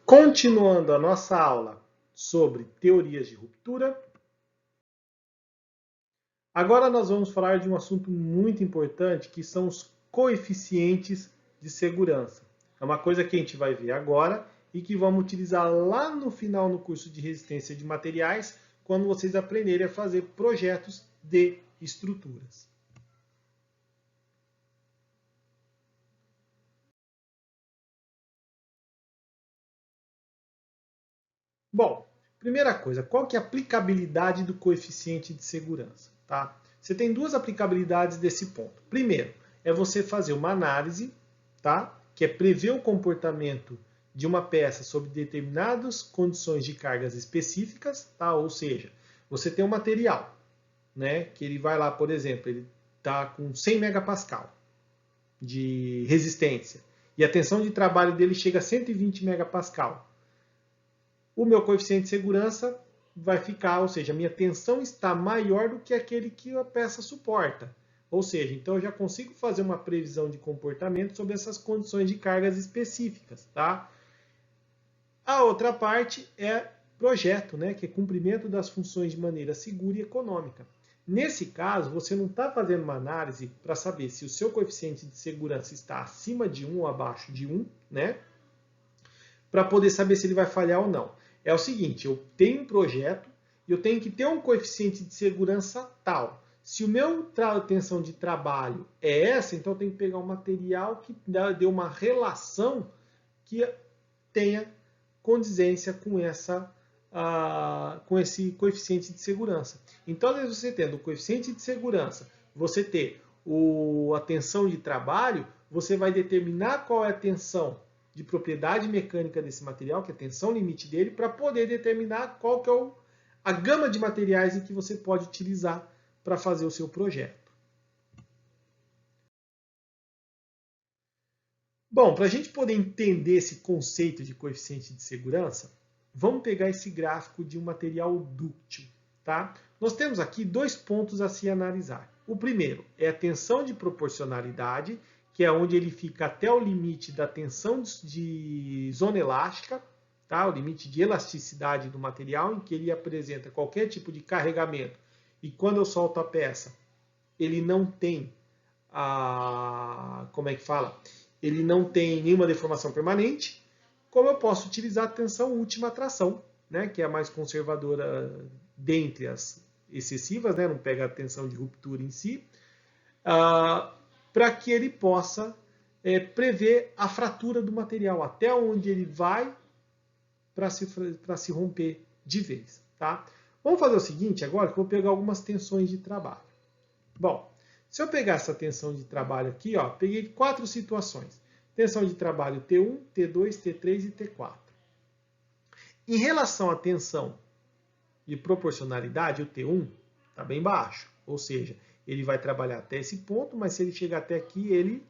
Continuando a nossa aula sobre teorias de ruptura, agora nós vamos falar de um assunto muito importante, que são os coeficientes de segurança. É uma coisa que a gente vai ver agora e que vamos utilizar lá no final no curso de resistência de materiais, quando vocês aprenderem a fazer projetos de estruturas. Bom, primeira coisa, qual que é a aplicabilidade do coeficiente de segurança? Tá? Você tem duas aplicabilidades desse ponto. Primeiro, é você fazer uma análise, tá? Que é prever o comportamento de uma peça sob determinadas condições de cargas específicas, tá? Ou seja, você tem um material, né? Que ele vai lá, por exemplo, ele está com 100 megapascal de resistência e a tensão de trabalho dele chega a 120 megapascal. O meu coeficiente de segurança vai ficar, ou seja, a minha tensão está maior do que aquele que a peça suporta. Ou seja, então eu já consigo fazer uma previsão de comportamento sobre essas condições de cargas específicas, tá? A outra parte é projeto, né, que é cumprimento das funções de maneira segura e econômica. Nesse caso, você não está fazendo uma análise para saber se o seu coeficiente de segurança está acima de 1 ou abaixo de 1, né? Para poder saber se ele vai falhar ou não. É o seguinte, eu tenho um projeto e eu tenho que ter um coeficiente de segurança tal. Se o meu tensão de trabalho é essa, então eu tenho que pegar um material que dê uma relação que tenha condizência com com esse coeficiente de segurança. Então, às vezes você tendo o coeficiente de segurança, você ter a tensão de trabalho, você vai determinar qual é a tensão de propriedade mecânica desse material, que é a tensão limite dele, para poder determinar qual que é a gama de materiais em que você pode utilizar para fazer o seu projeto. Bom, para a gente poder entender esse conceito de coeficiente de segurança, vamos pegar esse gráfico de um material dúctil. Tá? Nós temos aqui dois pontos a se analisar. O primeiro é a tensão de proporcionalidade, que é onde ele fica até o limite da tensão de zona elástica, tá? O limite de elasticidade do material, em que ele apresenta qualquer tipo de carregamento. E quando eu solto a peça, ele não tem como é que fala? Ele não tem nenhuma deformação permanente, como eu posso utilizar a tensão última atração, né, que é a mais conservadora dentre as excessivas, né, não pega a tensão de ruptura em si, para que ele possa prever a fratura do material, até onde ele vai para se romper de vez. Tá? Vamos fazer o seguinte agora, que eu vou pegar algumas tensões de trabalho. Bom, se eu pegar essa tensão de trabalho aqui, ó, peguei 4 situações. Tensão de trabalho T1, T2, T3 e T4. Em relação à tensão de proporcionalidade, o T1 está bem baixo. Ou seja, ele vai trabalhar até esse ponto, mas se ele chegar até aqui, ele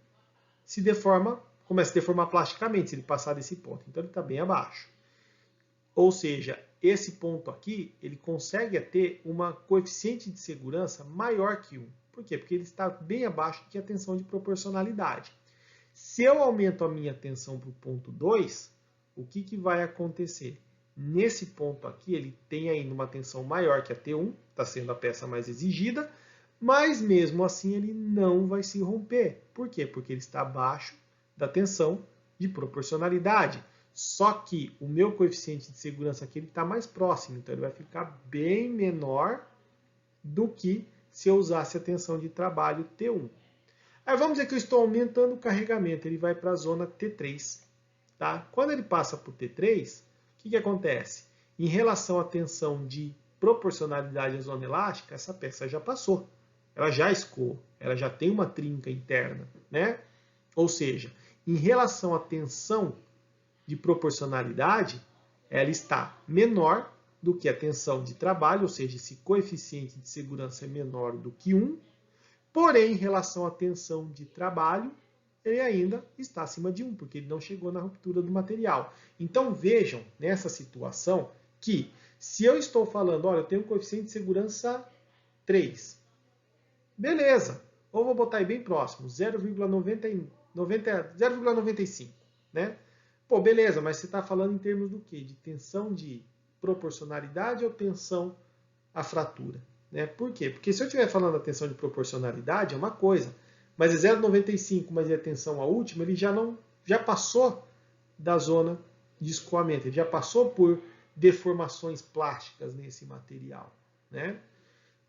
se deforma, começa a deformar plasticamente, se ele passar desse ponto. Então ele está bem abaixo. Ou seja, esse ponto aqui, ele consegue ter uma coeficiente de segurança maior que 1. Por quê? Porque ele está bem abaixo que a tensão de proporcionalidade. Se eu aumento a minha tensão para o ponto 2, o que vai acontecer? Nesse ponto aqui, ele tem ainda uma tensão maior que a T1, está sendo a peça mais exigida, mas mesmo assim ele não vai se romper. Por quê? Porque ele está abaixo da tensão de proporcionalidade. Só que o meu coeficiente de segurança aqui está mais próximo, então ele vai ficar bem menor do que se eu usasse a tensão de trabalho T1. Aí vamos dizer que eu estou aumentando o carregamento, ele vai para a zona T3. Tá? Quando ele passa para o T3, o que acontece? Em relação à tensão de proporcionalidade à zona elástica, essa peça já passou. Ela já escoou, ela já tem uma trinca interna. Né? Ou seja, em relação à tensão de proporcionalidade, ela está menor do que a tensão de trabalho, ou seja, esse coeficiente de segurança é menor do que 1, porém, em relação à tensão de trabalho, ele ainda está acima de 1, porque ele não chegou na ruptura do material. Então vejam nessa situação que se eu estou falando, olha, eu tenho um coeficiente de segurança 3, beleza, ou vou botar aí bem próximo, 0,95, né? Pô, beleza, mas você está falando em termos do quê? De tensão de proporcionalidade ou tensão à fratura? Né? Por quê? Porque se eu estiver falando da tensão de proporcionalidade, é uma coisa, mas é 0,95, mas é a tensão à última, ele já passou da zona de escoamento, ele já passou por deformações plásticas nesse material. Né?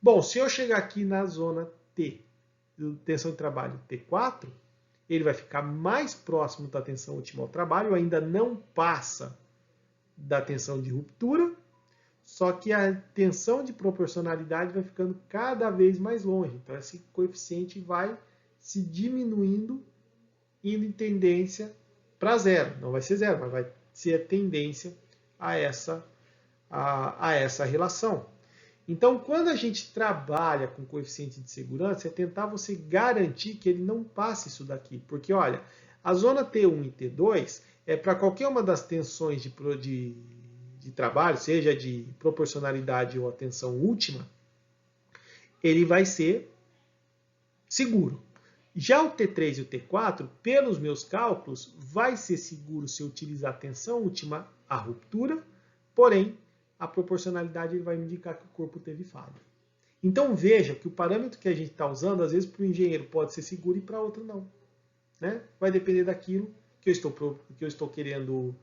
Bom, se eu chegar aqui na zona T, tensão de trabalho T4, ele vai ficar mais próximo da tensão última ao trabalho, ainda não passa da tensão de ruptura, só que a tensão de proporcionalidade vai ficando cada vez mais longe. Então, esse coeficiente vai se diminuindo, indo em tendência para zero. Não vai ser zero, mas vai ser a tendência a essa relação. Então, quando a gente trabalha com coeficiente de segurança, é tentar você garantir que ele não passe isso daqui. Porque, olha, a zona T1 e T2 é para qualquer uma das tensões de trabalho, seja de proporcionalidade ou a tensão última, ele vai ser seguro. Já o T3 e o T4, pelos meus cálculos, vai ser seguro se eu utilizar a tensão última à ruptura, porém, a proporcionalidade ele vai me indicar que o corpo teve falha. Então veja que o parâmetro que a gente está usando, às vezes para o engenheiro pode ser seguro e para outro não. Né? Vai depender daquilo que eu estou querendo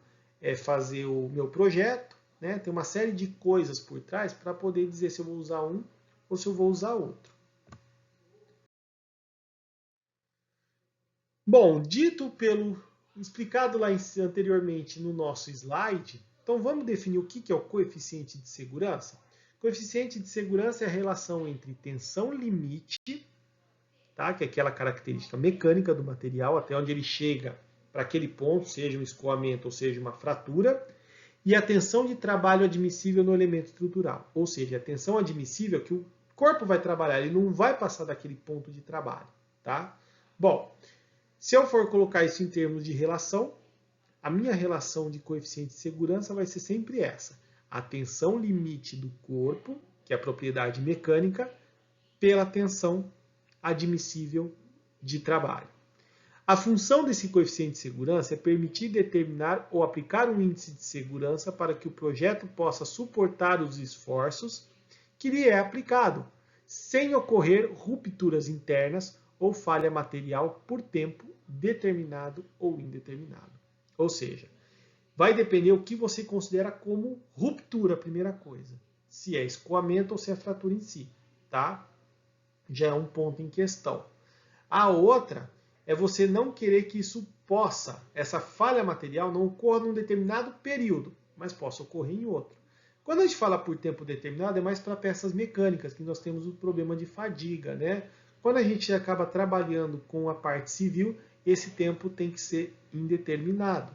fazer o meu projeto. Né? Tem uma série de coisas por trás para poder dizer se eu vou usar um ou se eu vou usar outro. Bom, explicado lá anteriormente no nosso slide, então vamos definir o que é o coeficiente de segurança? Coeficiente de segurança é a relação entre tensão limite, tá? Que é aquela característica mecânica do material, até onde ele chega para aquele ponto, seja um escoamento ou seja uma fratura, e a tensão de trabalho admissível no elemento estrutural, ou seja, a tensão admissível que o corpo vai trabalhar, ele não vai passar daquele ponto de trabalho. Tá? Bom, se eu for colocar isso em termos de relação, a minha relação de coeficiente de segurança vai ser sempre essa. A tensão limite do corpo, que é a propriedade mecânica, pela tensão admissível de trabalho. A função desse coeficiente de segurança é permitir determinar ou aplicar um índice de segurança para que o projeto possa suportar os esforços que lhe é aplicado, sem ocorrer rupturas internas ou falha material por tempo determinado ou indeterminado. Ou seja, vai depender o que você considera como ruptura, a primeira coisa. Se é escoamento ou se é fratura em si, tá? Já é um ponto em questão. A outra é você não querer que essa falha material não ocorra num determinado período, mas possa ocorrer em outro. Quando a gente fala por tempo determinado, é mais para peças mecânicas, que nós temos o problema de fadiga, né? Quando a gente acaba trabalhando com a parte civil, esse tempo tem que ser indeterminado.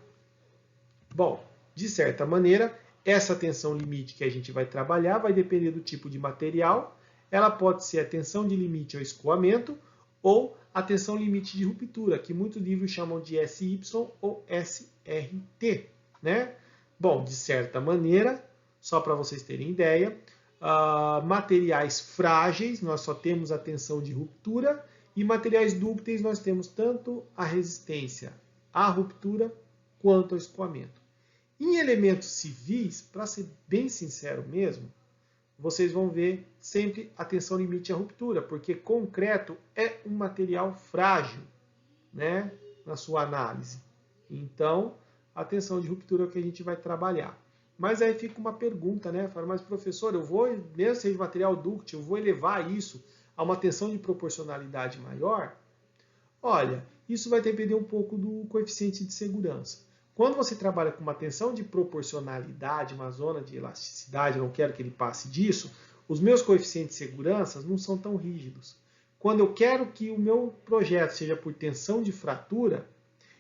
Bom, de certa maneira, essa tensão limite que a gente vai trabalhar vai depender do tipo de material. Ela pode ser a tensão de limite ao escoamento ou a tensão limite de ruptura, que muitos livros chamam de SY ou SRT. Né? Bom, de certa maneira, só para vocês terem ideia, materiais frágeis, nós só temos a tensão de ruptura, e materiais dúcteis, nós temos tanto a resistência à ruptura quanto ao escoamento. Em elementos civis, para ser bem sincero mesmo, vocês vão ver sempre a tensão limite à ruptura, porque concreto é um material frágil, né, na sua análise. Então, a tensão de ruptura é o que a gente vai trabalhar. Mas aí fica uma pergunta, né? Fala, mas professor, mesmo seja material dúctil, eu vou elevar isso a uma tensão de proporcionalidade maior? Olha, isso vai depender um pouco do coeficiente de segurança. Quando você trabalha com uma tensão de proporcionalidade, uma zona de elasticidade, eu não quero que ele passe disso, os meus coeficientes de segurança não são tão rígidos. Quando eu quero que o meu projeto seja por tensão de fratura,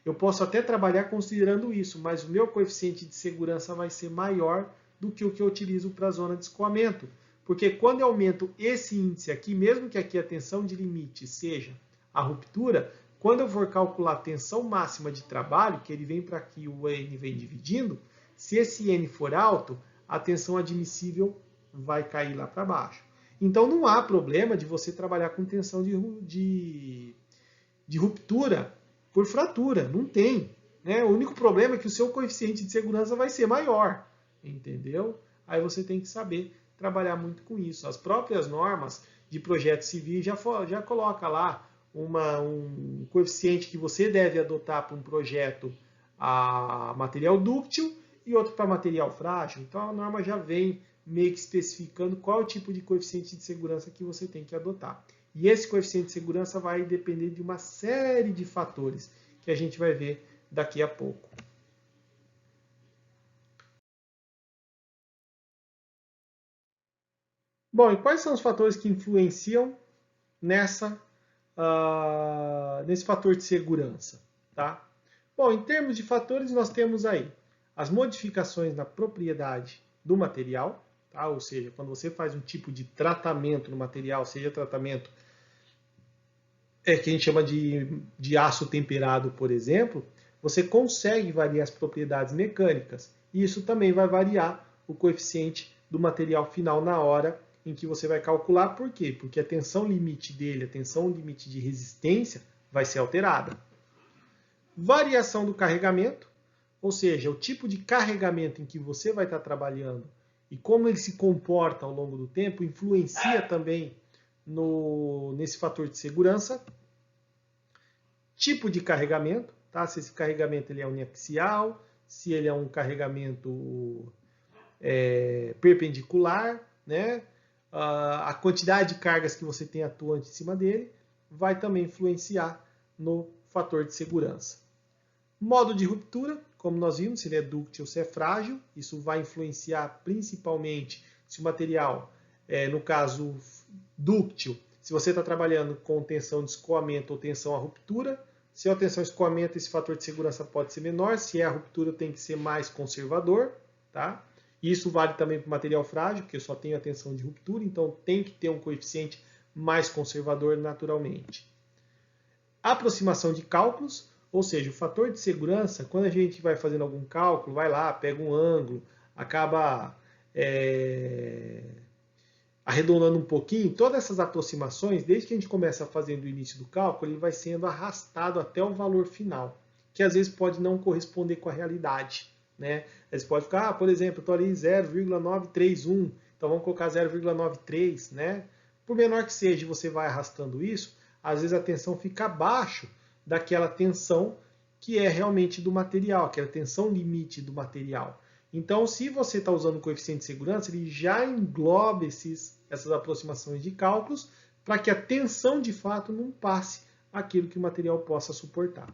eu posso até trabalhar considerando isso, mas o meu coeficiente de segurança vai ser maior do que o que eu utilizo para a zona de escoamento. Porque quando eu aumento esse índice aqui, mesmo que aqui a tensão de limite seja a ruptura, quando eu for calcular a tensão máxima de trabalho, que ele vem para aqui, o N vem dividindo, se esse N for alto, a tensão admissível vai cair lá para baixo. Então não há problema de você trabalhar com tensão de ruptura por fratura, não tem. né? O único problema é que o seu coeficiente de segurança vai ser maior, entendeu? Aí você tem que saber trabalhar muito com isso. As próprias normas de projeto civil já coloca lá um coeficiente que você deve adotar para um projeto a material dúctil e outro para material frágil. Então a norma já vem meio que especificando qual é o tipo de coeficiente de segurança que você tem que adotar. E esse coeficiente de segurança vai depender de uma série de fatores que a gente vai ver daqui a pouco. Bom, e quais são os fatores que influenciam nesse fator de segurança? Tá? Bom, em termos de fatores, nós temos aí as modificações na propriedade do material, tá? Ou seja, quando você faz um tipo de tratamento no material, seja tratamento que a gente chama de aço temperado, por exemplo, você consegue variar as propriedades mecânicas. E isso também vai variar o coeficiente do material final na hora em que você vai calcular. Por quê? Porque a tensão limite dele, a tensão limite de resistência, vai ser alterada. Variação do carregamento, ou seja, o tipo de carregamento em que você vai estar trabalhando e como ele se comporta ao longo do tempo, influencia também nesse fator de segurança. Tipo de carregamento, tá? Se esse carregamento ele é uniaxial, se ele é um carregamento perpendicular, né? A quantidade de cargas que você tem atuante em cima dele vai também influenciar no fator de segurança. Modo de ruptura, como nós vimos, se ele é dúctil ou se é frágil, isso vai influenciar principalmente se o material, no caso dúctil, se você está trabalhando com tensão de escoamento ou tensão à ruptura. Se é a tensão de escoamento, esse fator de segurança pode ser menor. Se é a ruptura, tem que ser mais conservador. Tá? Isso vale também para o material frágil, porque eu só tenho a tensão de ruptura, então tem que ter um coeficiente mais conservador naturalmente. Aproximação de cálculos, ou seja, o fator de segurança, quando a gente vai fazendo algum cálculo, vai lá, pega um ângulo, acaba arredondando um pouquinho, todas essas aproximações, desde que a gente começa a fazer do início do cálculo, ele vai sendo arrastado até o valor final, que às vezes pode não corresponder com a realidade. Né? Às vezes pode ficar, por exemplo, eu estou ali 0,931, então vamos colocar 0,93, né? Por menor que seja, você vai arrastando isso, às vezes a tensão fica abaixo daquela tensão que é realmente do material, aquela tensão limite do material. Então, se você está usando o coeficiente de segurança, ele já engloba essas aproximações de cálculos para que a tensão de fato não passe aquilo que o material possa suportar.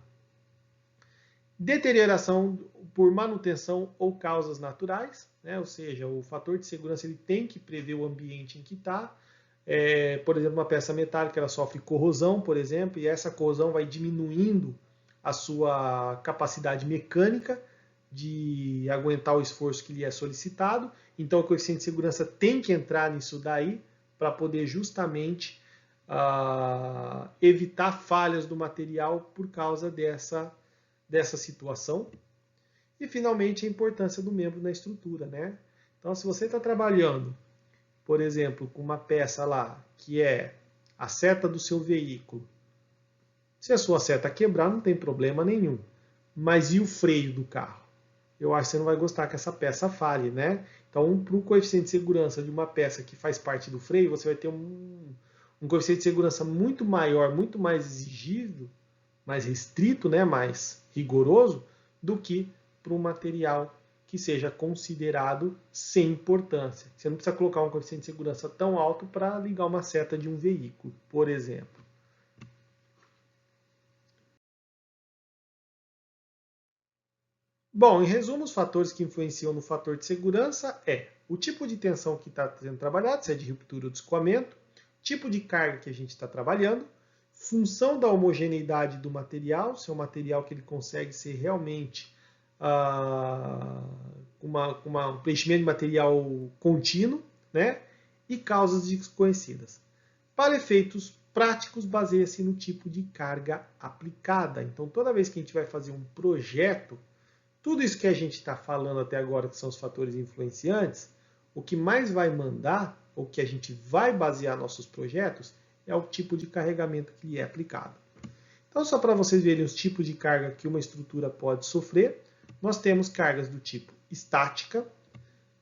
Deterioração por manutenção ou causas naturais, né? Ou seja, o fator de segurança ele tem que prever o ambiente em que está. Por exemplo, uma peça metálica ela sofre corrosão, por exemplo, e essa corrosão vai diminuindo a sua capacidade mecânica de aguentar o esforço que lhe é solicitado. Então, o coeficiente de segurança tem que entrar nisso daí para poder justamente evitar falhas do material por causa dessa situação. E, finalmente, a importância do membro na estrutura. Né? Então, se você está trabalhando, por exemplo, com uma peça lá que é a seta do seu veículo, se a sua seta quebrar, não tem problema nenhum. Mas e o freio do carro? Eu acho que você não vai gostar que essa peça falhe, né? Então, para o coeficiente de segurança de uma peça que faz parte do freio, você vai ter um coeficiente de segurança muito maior, muito mais exigido, mais restrito, né? Mais rigoroso, do que para um material que seja considerado sem importância. Você não precisa colocar um coeficiente de segurança tão alto para ligar uma seta de um veículo, por exemplo. Bom, em resumo, os fatores que influenciam no fator de segurança o tipo de tensão que está sendo trabalhado, se é de ruptura ou de escoamento, tipo de carga que a gente está trabalhando, função da homogeneidade do material, se é um material que ele consegue ser realmente um preenchimento de material contínuo, né? E causas desconhecidas. Para efeitos práticos, baseia-se no tipo de carga aplicada. Então, toda vez que a gente vai fazer um projeto, tudo isso que a gente está falando até agora, que são os fatores influenciantes, o que mais vai mandar, ou que a gente vai basear nossos projetos, é o tipo de carregamento que lhe é aplicado. Então, só para vocês verem os tipos de carga que uma estrutura pode sofrer, nós temos cargas do tipo estática,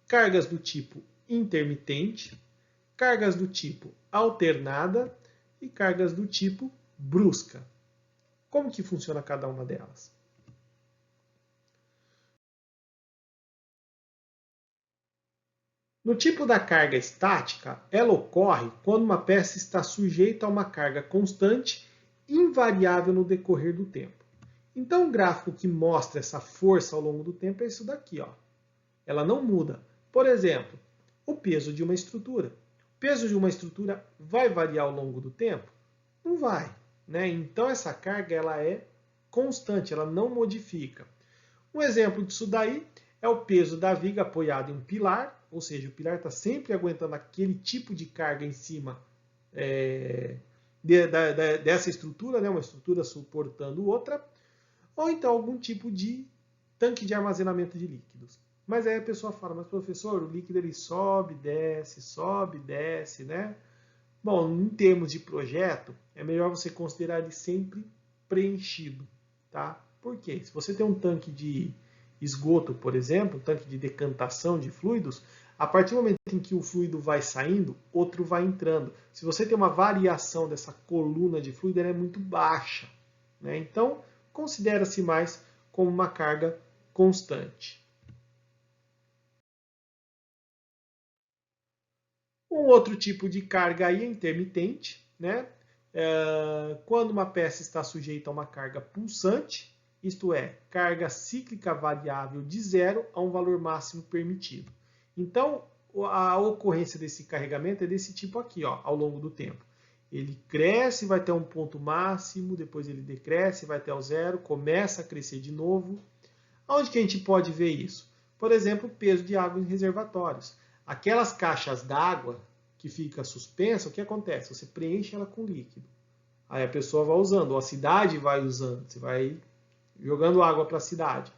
cargas do tipo intermitente, cargas do tipo alternada e cargas do tipo brusca. Como que funciona cada uma delas? No tipo da carga estática, ela ocorre quando uma peça está sujeita a uma carga constante, invariável no decorrer do tempo. Então, o gráfico que mostra essa força ao longo do tempo é isso daqui, ó. Ela não muda. Por exemplo, o peso de uma estrutura. O peso de uma estrutura vai variar ao longo do tempo? Não vai, né? Então, essa carga ela é constante, ela não modifica. Um exemplo disso daí é o peso da viga apoiado em um pilar, ou seja, o pilar está sempre aguentando aquele tipo de carga em cima dessa estrutura, né? Uma estrutura suportando outra, ou então algum tipo de tanque de armazenamento de líquidos. Mas aí a pessoa fala, mas professor, o líquido ele sobe, desce, né? Bom, em termos de projeto, é melhor você considerar ele sempre preenchido, tá? Por quê? Se você tem um tanque de esgoto, por exemplo, um tanque de decantação de fluidos, a partir do momento em que o fluido vai saindo, outro vai entrando. Se você tem uma variação dessa coluna de fluido, ela é muito baixa, né? Então, considera-se mais como uma carga constante. Um outro tipo de carga aí é intermitente, né? Quando uma peça está sujeita a uma carga pulsante, isto é, carga cíclica variável de 0 a um valor máximo permitido. Então, a ocorrência desse carregamento é desse tipo aqui, ó, ao longo do tempo. Ele cresce, vai até um ponto máximo, depois ele decresce, vai até o zero, começa a crescer de novo. Onde que a gente pode ver isso? Por exemplo, o peso de água em reservatórios. Aquelas caixas d'água que fica suspensa, o que acontece? Você preenche ela com líquido. Aí a pessoa vai usando, ou a cidade vai usando, você vai jogando água para a cidade.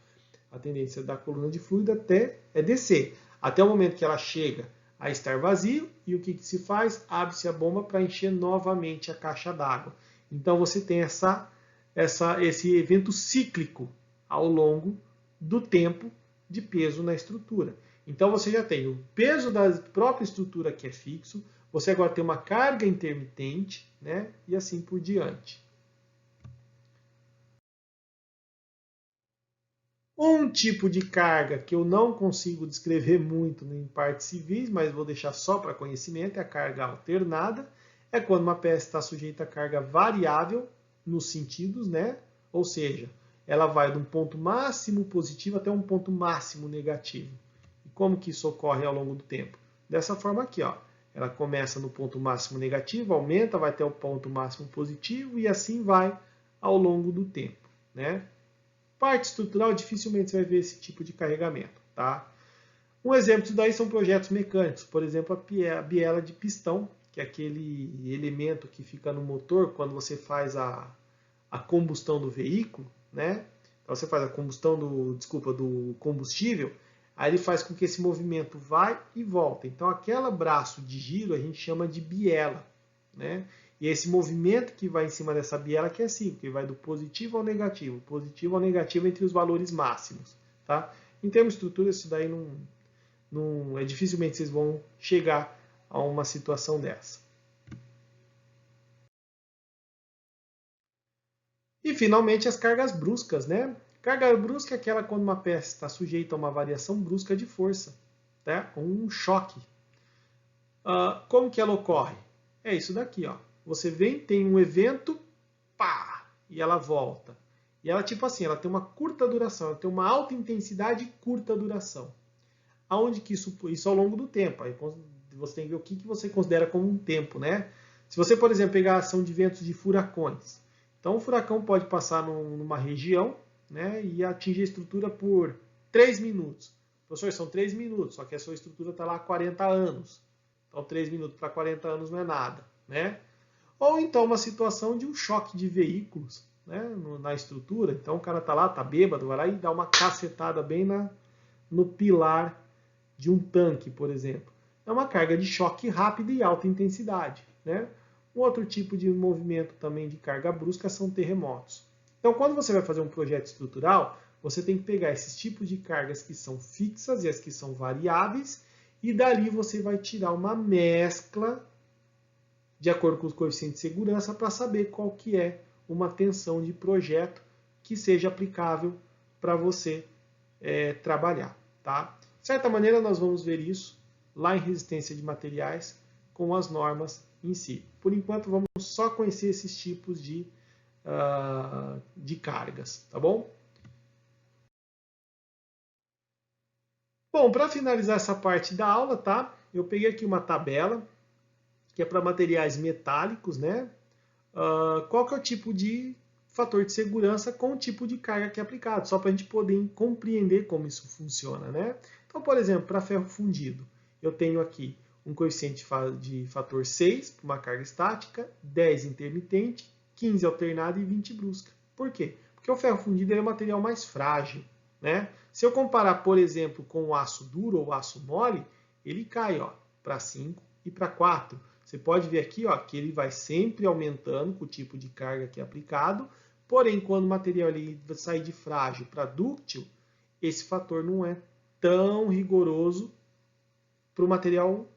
A tendência da coluna de fluido até é descer, até o momento que ela chega a estar vazio, e o que se faz? Abre-se a bomba para encher novamente a caixa d'água. Então você tem esse evento cíclico ao longo do tempo de peso na estrutura. Então você já tem o peso da própria estrutura que é fixo, você agora tem uma carga intermitente, né? E assim por diante. Um tipo de carga que eu não consigo descrever muito em partes civis, mas vou deixar só para conhecimento, é a carga alternada. É quando uma peça está sujeita a carga variável nos sentidos, né? Ou seja, ela vai de um ponto máximo positivo até um ponto máximo negativo. E como que isso ocorre ao longo do tempo? Dessa forma aqui, ó. Ela começa no ponto máximo negativo, aumenta, vai até o ponto máximo positivo e assim vai ao longo do tempo, né? Parte estrutural, dificilmente você vai ver esse tipo de carregamento, tá? Um exemplo disso daí são projetos mecânicos, por exemplo, a biela de pistão, que é aquele elemento que fica no motor quando você faz a combustão do veículo, né? Então você faz a combustão do combustível, aí ele faz com que esse movimento vai e volta. Então aquele braço de giro a gente chama de biela, né? E esse movimento que vai em cima dessa biela que é cíclico, que vai do positivo ao negativo entre os valores máximos, tá? Em termos de estrutura, isso daí não é dificilmente vocês vão chegar a uma situação dessa. E finalmente as cargas bruscas, né? Carga brusca é aquela quando uma peça está sujeita a uma variação brusca de força, né? Um choque. Como que ela ocorre? É isso daqui, ó. Você vem, tem um evento, pá, e ela volta. E ela, tipo assim, ela tem uma curta duração, ela tem uma alta intensidade e curta duração. Aonde que isso ao longo do tempo? Aí você tem que ver o que você considera como um tempo, né? Se você, por exemplo, pegar a ação de ventos de furacões. Então, o furacão pode passar numa região, né, e atingir a estrutura por 3 minutos. Professor, são 3 minutos, só que a sua estrutura está lá há 40 anos. Então, 3 minutos para 40 anos não é nada, né? Ou então uma situação de um choque de veículos, né, na estrutura. Então o cara está lá, está bêbado, vai lá e dá uma cacetada bem no pilar de um tanque, por exemplo. É uma carga de choque rápida e alta intensidade, né? Um outro tipo de movimento também de carga brusca são terremotos. Então, quando você vai fazer um projeto estrutural, você tem que pegar esses tipos de cargas que são fixas e as que são variáveis, e dali você vai tirar uma mescla de acordo com os coeficientes de segurança para saber qual que é uma tensão de projeto que seja aplicável para você trabalhar. Tá? De certa maneira, nós vamos ver isso lá em resistência de materiais com as normas em si. Por enquanto, vamos só conhecer esses tipos de cargas, tá bom? Bom, para finalizar essa parte da aula, tá? Eu peguei aqui uma tabela que é para materiais metálicos, né? Qual que é o tipo de fator de segurança com o tipo de carga que é aplicado, só para a gente poder compreender como isso funciona, né? Então, por exemplo, para ferro fundido, eu tenho aqui um coeficiente de fator 6 para uma carga estática, 10 intermitente, 15 alternada e 20 brusca. Por quê? Porque o ferro fundido é um material mais frágil, né? Se eu comparar, por exemplo, com o aço duro ou aço mole, ele cai para 5 e para 4. Você pode ver aqui que ele vai sempre aumentando com o tipo de carga que é aplicado, porém, quando o material ele sai de frágil para dúctil, esse fator não é tão rigoroso para o material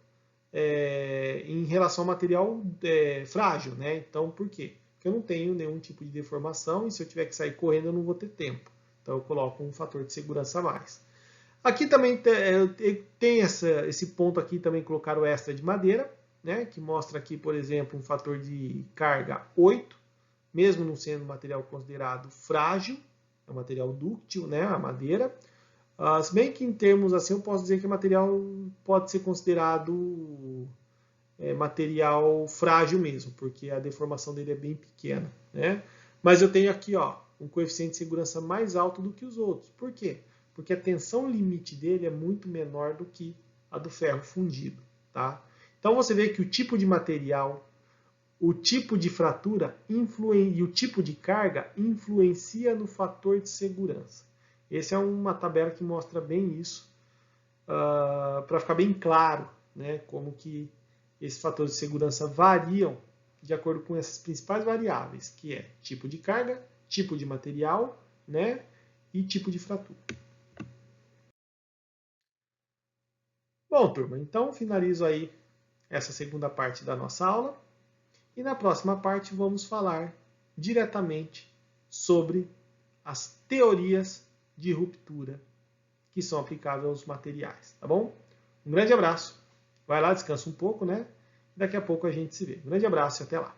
em relação ao material frágil, né? Então, por quê? Porque eu não tenho nenhum tipo de deformação e se eu tiver que sair correndo eu não vou ter tempo. Então eu coloco um fator de segurança a mais. Aqui também tem esse ponto aqui também colocar o extra de madeira, né? Que mostra aqui, por exemplo, um fator de carga 8, mesmo não sendo material considerado frágil, é um material dúctil, né? A madeira. Se bem que em termos assim eu posso dizer que o material pode ser considerado material frágil mesmo, porque a deformação dele é bem pequena, né? Mas eu tenho aqui um coeficiente de segurança mais alto do que os outros. Por quê? Porque a tensão limite dele é muito menor do que a do ferro fundido, tá? Então você vê que o tipo de material, o tipo de fratura e o tipo de carga influencia no fator de segurança. Essa é uma tabela que mostra bem isso, para ficar bem claro, né, como que esses fatores de segurança variam de acordo com essas principais variáveis, que é tipo de carga, tipo de material, né, e tipo de fratura. Bom, turma, então finalizo aí essa segunda parte da nossa aula e na próxima parte vamos falar diretamente sobre as teorias de ruptura que são aplicáveis aos materiais, tá bom? Um grande abraço. Vai lá, descansa um pouco, né? Daqui a pouco a gente se vê. Um grande abraço e até lá.